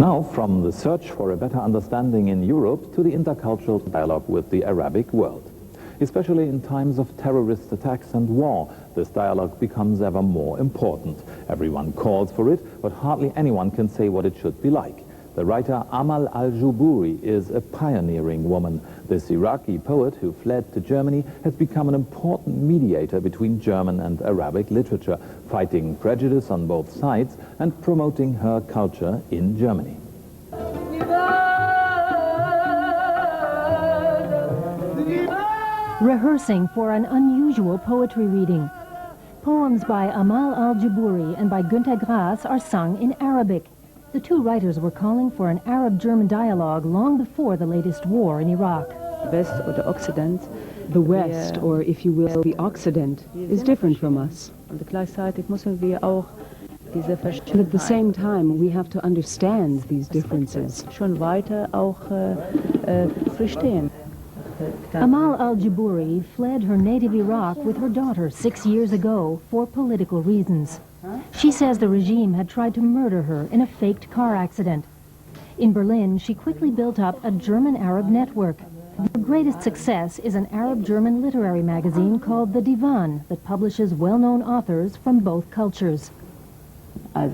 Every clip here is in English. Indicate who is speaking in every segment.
Speaker 1: Now, from the search for a better understanding in Europe to the intercultural dialogue with the Arabic world. Especially in times of terrorist attacks and war, this dialogue becomes ever more important. Everyone calls for it, but hardly anyone can say what it should be like. The writer Amal Al-Jubouri is a pioneering woman. This Iraqi poet who fled to Germany has become an important mediator between German and Arabic literature, fighting prejudice on both sides and promoting her culture in Germany.
Speaker 2: Rehearsing for an unusual poetry reading. Poems by Amal Al-Jubouri and by Günter Grass are sung in Arabic. The two writers were calling for an Arab-German dialogue long before the latest war in Iraq.
Speaker 3: The West, or if you will, the Occident, is different from us. But at the same time, we have to understand these differences.
Speaker 2: Amal Al-Jubouri fled her native Iraq with her daughter 6 years ago for political reasons. She says the regime had tried to murder her in a faked car accident. In Berlin, she quickly built up a German-Arab network. Her greatest success is an Arab-German literary magazine called The Divan that publishes well-known authors from both cultures.
Speaker 3: When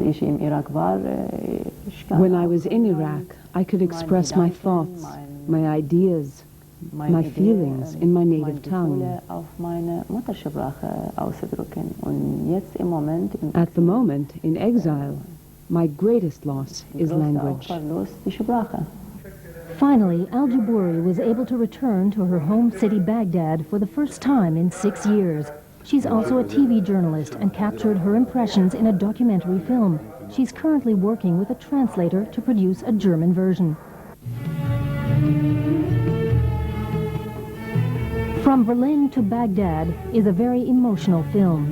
Speaker 3: I was in Iraq, I could express my thoughts, my ideas, my feelings in my native tongue. At the moment, in exile, my greatest loss is language.
Speaker 2: Finally, Al-Jubouri was able to return to her home city Baghdad for the first time in 6 years. She's also a TV journalist and captured her impressions in a documentary film. She's currently working with a translator to produce a German version. From Berlin to Baghdad is a very emotional film.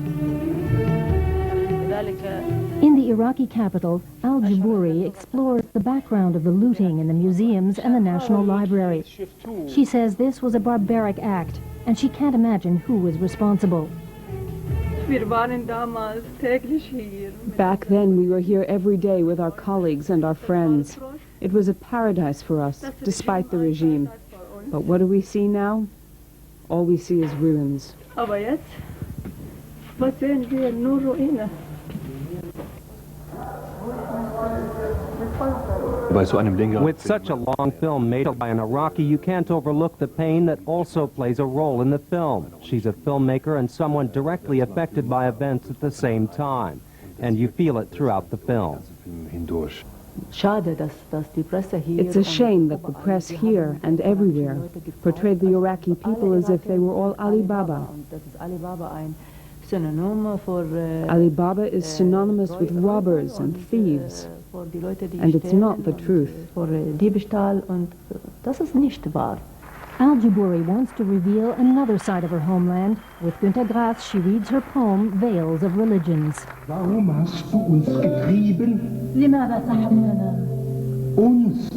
Speaker 2: In the Iraqi capital, Al-Jubouri explores the background of the looting in the museums and the National Library. She says this was a barbaric act, and she can't imagine who was responsible.
Speaker 3: Back then, we were here every day with our colleagues and our friends. It was a paradise for us, despite the regime. But what do we see now? All we see is ruins.
Speaker 4: With such a long film made by an Iraqi, you can't overlook the pain that also plays a role in the film. She's a filmmaker and someone directly affected by events at the same time, and you feel it throughout the film.
Speaker 3: It's a shame that the press here and everywhere portrayed the Iraqi people as if they were all Alibaba. Alibaba is synonymous with robbers and thieves, and it's not the truth.
Speaker 2: Al-Jubouri wants to reveal another side of her homeland. With Günter Grass, she reads her poem, Veils of Religions.
Speaker 5: Warum hast du uns getrieben?
Speaker 6: لماذا سحبتنا؟
Speaker 5: Uns,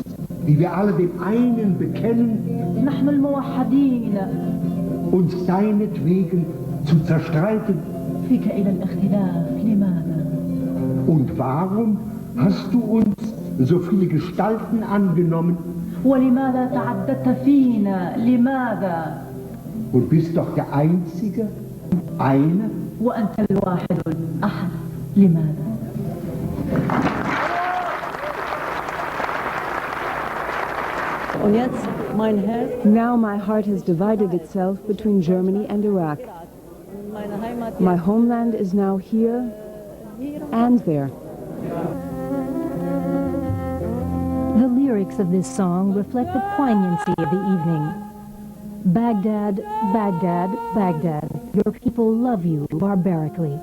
Speaker 5: die wir alle dem einen bekennen,
Speaker 6: نحن الموحدين.
Speaker 5: Uns deinetwegen zu zerstreiten.
Speaker 6: فيك إلى الاختلاف، لماذا؟
Speaker 5: Und warum hast du uns so viele Gestalten angenommen?
Speaker 6: ولماذا تعددت فينا؟ لماذا؟
Speaker 5: Und bist doch der Einzige, eine.
Speaker 6: وأنت الواحد الأحد، لماذا؟
Speaker 3: Now my heart has divided itself between Germany and Iraq. My homeland is now here and there.
Speaker 2: The lyrics of this song reflect the poignancy of the evening. Baghdad, Baghdad, Baghdad, your people love you barbarically.